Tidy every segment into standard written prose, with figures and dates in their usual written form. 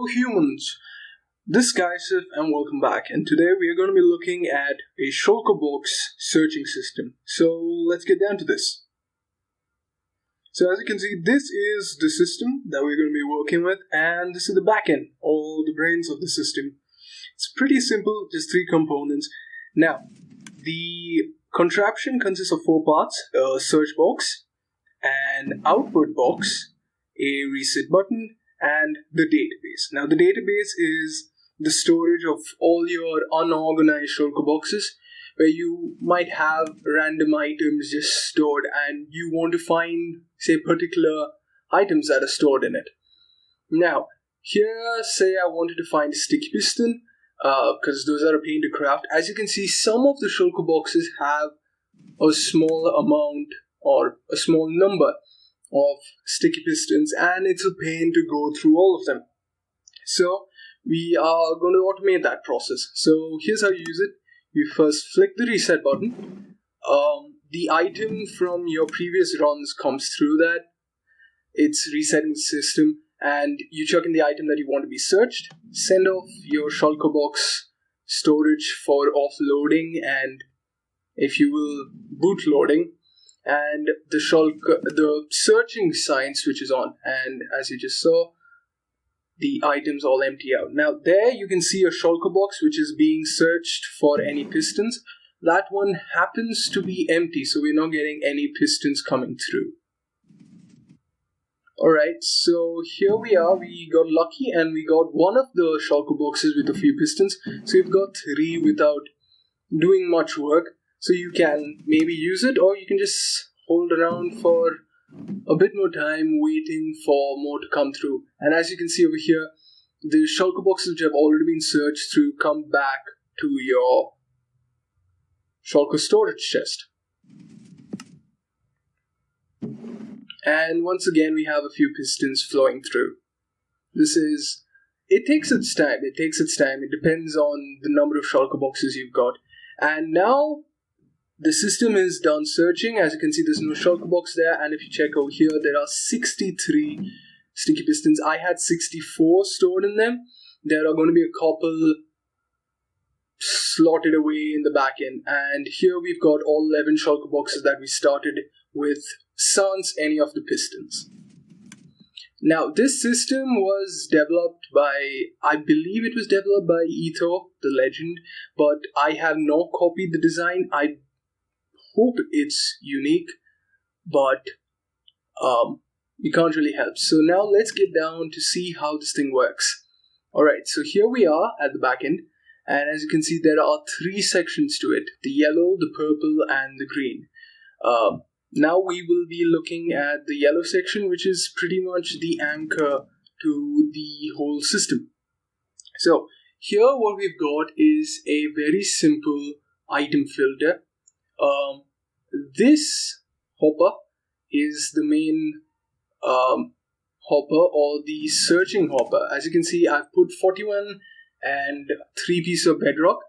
humans, this is Kaisif and welcome back, and today we are going to be looking at a Shulker box searching system. So let's get down to this. So as you can see, this is the system that we're going to be working with, and this is the backend, or the brains of the system. It's pretty simple, just three components. Now, the contraption consists of four parts: a search box, an output box, a reset button, and the database. Now, the database is the storage of all your unorganized Shulker boxes, where you might have random items just stored and you want to find, say, particular items that are stored in it. Now, here, say I wanted to find a sticky piston, because those are a pain to craft. As you can see, some of the Shulker boxes have a small amount or a small number of sticky pistons, and it's a pain to go through all of them. So we are going to automate that process. So here's how you use it. You first flick the reset button. The item from your previous runs comes through that. It's resetting the system, and you chuck in the item that you want to be searched. Send off your Shulker box storage for offloading and, if you will, boot loading. And the searching sign switches on, and as you just saw, the items all empty out. Now there you can see a Shulker box which is being searched for any pistons. That one happens to be empty, so we're not getting any pistons coming through. Alright, so here we are. We got lucky and we got one of the Shulker boxes with a few pistons. So we've got three without doing much work. So you can maybe use it, or you can just hold around for a bit more time waiting for more to come through. And as you can see over here, the Shulker boxes which have already been searched through come back to your Shulker storage chest. And once again we have a few pistons flowing through. It takes its time. It depends on the number of Shulker boxes you've got. And now the system is done searching. As you can see, there's no Shulker box there, and if you check over here, there are 63 sticky pistons. I had 64 stored in them. There are going to be a couple slotted away in the back end, and here we've got all 11 Shulker boxes that we started with sans any of the pistons. Now, this system was developed by, I believe it was developed by Etho, the legend, but I have not copied the design. I hope it's unique, but you can't really help. So now let's get down to see how this thing works. Alright, so here we are at the back end, and as you can see, there are three sections to it: the yellow, the purple, and the green. Now we will be looking at the yellow section, which is pretty much the anchor to the whole system. So here what we've got is a very simple item filter. This hopper is the main hopper, or the searching hopper. As you can see, I've put 41 and 3 pieces of bedrock.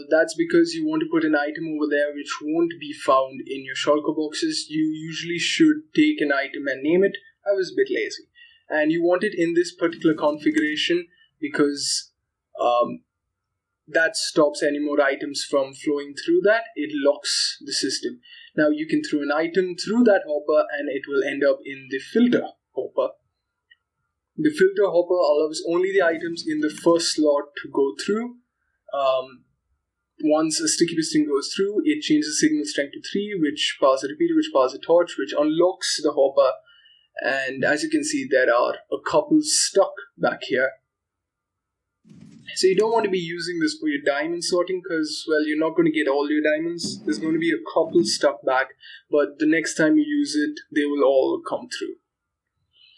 That's because you want to put an item over there which won't be found in your Shulker boxes. You usually should take an item and name it. I was a bit lazy. And you want it in this particular configuration because that stops any more items from flowing through that. It locks the system. Now you can throw an item through that hopper and it will end up in the filter hopper. The filter hopper allows only the items in the first slot to go through. Once a sticky piston goes through, it changes signal strength to 3, which powers a repeater, which powers a torch, which unlocks the hopper. And as you can see, there are a couple stuck back here. So you don't want to be using this for your diamond sorting because, well, you're not going to get all your diamonds. There's going to be a couple stuck back, but the next time you use it, they will all come through.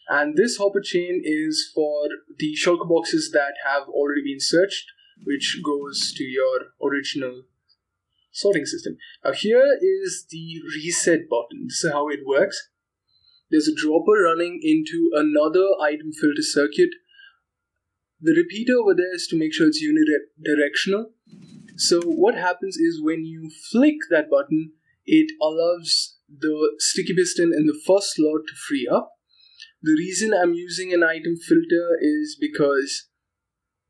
And this hopper chain is for the Shulker boxes that have already been searched, which goes to your original sorting system. Now here is the reset button. This is how it works. There's a dropper running into another item filter circuit. The repeater over there is to make sure it's unidirectional. So what happens is when you flick that button, it allows the sticky piston in the first slot to free up. The reason I'm using an item filter is because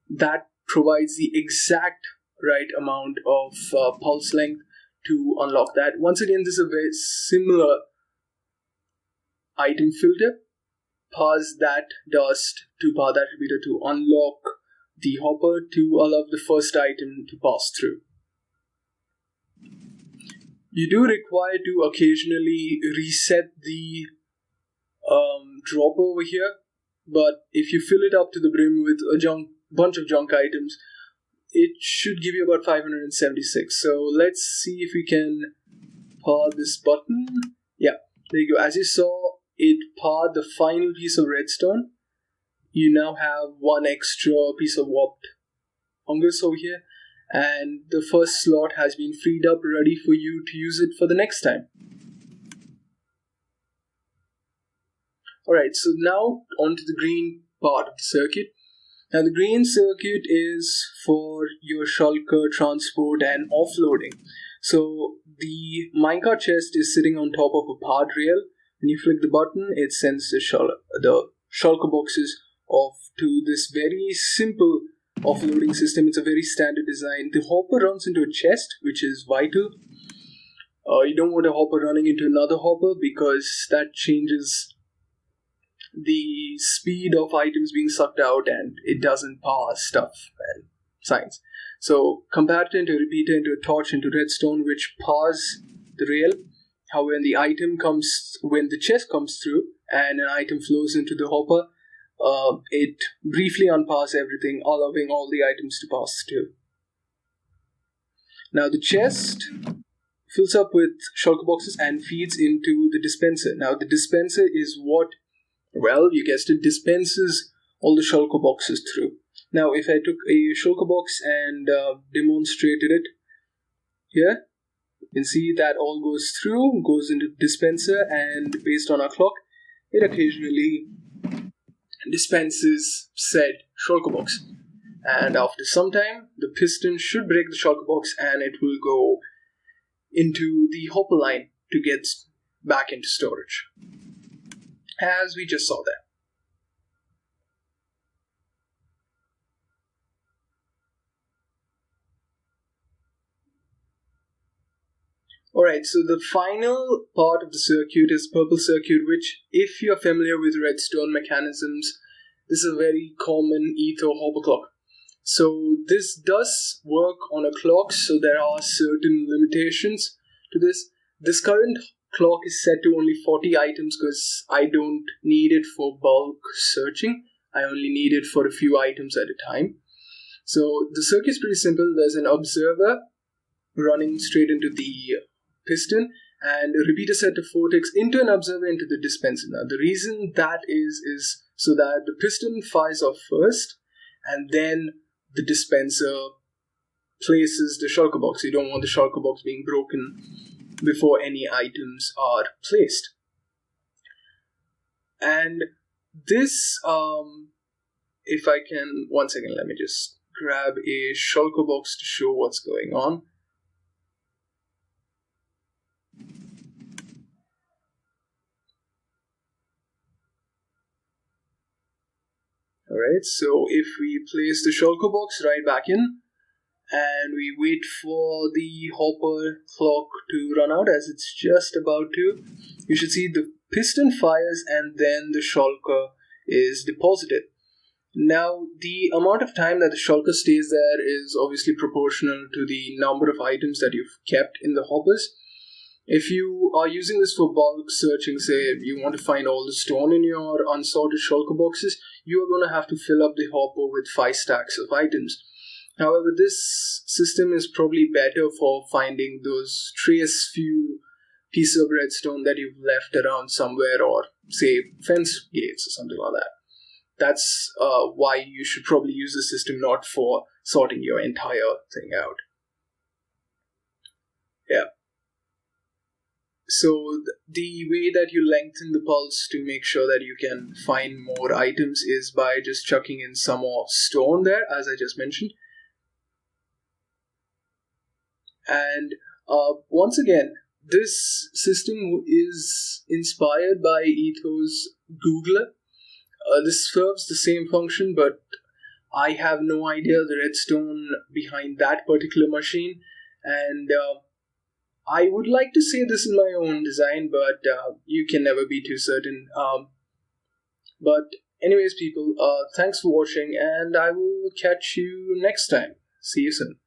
that provides the exact right amount of pulse length to unlock that. Once again, this is a very similar item filter. Pass that dust to power that repeater to unlock the hopper to allow the first item to pass through. You do require to occasionally reset the dropper over here, but if you fill it up to the brim with a bunch of junk items, it should give you about 576. So let's see if we can power this button. Yeah, there you go. As you saw, it powered the final piece of redstone. You now have one extra piece of warped fungus over here, and the first slot has been freed up, ready for you to use it for the next time. Alright, so now onto the green part of the circuit. Now the green circuit is for your shulker transport and offloading. So the minecart chest is sitting on top of a powered rail. When you flick the button, it sends the shulker boxes off to this very simple offloading system. It's a very standard design. The hopper runs into a chest, which is vital. You don't want a hopper running into another hopper because that changes the speed of items being sucked out and it doesn't pass stuff and signs. So comparator into a repeater into a torch into redstone, which pass the rail. How when the chest comes through and an item flows into the hopper, it briefly unpasses everything, allowing all the items to pass through. Now the chest fills up with shulker boxes and feeds into the dispenser. Now the dispenser is what, well, you guessed it, dispenses all the shulker boxes through. Now if I took a shulker box and demonstrated it here, you can see that all goes through, goes into the dispenser, and based on our clock, it occasionally dispenses said shulker box. And after some time, the piston should break the shulker box and it will go into the hopper line to get back into storage, as we just saw there. Alright, so the final part of the circuit is purple circuit, which, if you're familiar with redstone mechanisms, this is a very common ether hopper clock. So this does work on a clock, so there are certain limitations to this. This current clock is set to only 40 items because I don't need it for bulk searching. I only need it for a few items at a time. So the circuit is pretty simple. There's an observer running straight into the piston and a repeater set of 4 ticks into an observer into the dispenser. Now the reason that is so that the piston fires off first and then the dispenser places the shulker box. You don't want the shulker box being broken before any items are placed. And this, if I can, 1 second, let me just grab a shulker box to show what's going on. Alright, so if we place the shulker box right back in and we wait for the hopper clock to run out, as it's just about to, you should see the piston fires and then the shulker is deposited. Now the amount of time that the shulker stays there is obviously proportional to the number of items that you've kept in the hoppers. If you are using this for bulk searching, say you want to find all the stone in your unsorted shulker boxes, you are going to have to fill up the hopper with 5 stacks of items. However, this system is probably better for finding those trace few pieces of redstone that you've left around somewhere, or say fence gates or something like that. That's why you should probably use the system, not for sorting your entire thing out. Yeah. So the way that you lengthen the pulse to make sure that you can find more items is by just chucking in some more stone there, as I just mentioned. And once again, this system is inspired by Etho's Googler. This serves the same function, but I have no idea the redstone behind that particular machine, and I would like to say this is my own design, but you can never be too certain. But anyways, people, thanks for watching, and I will catch you next time. See you soon.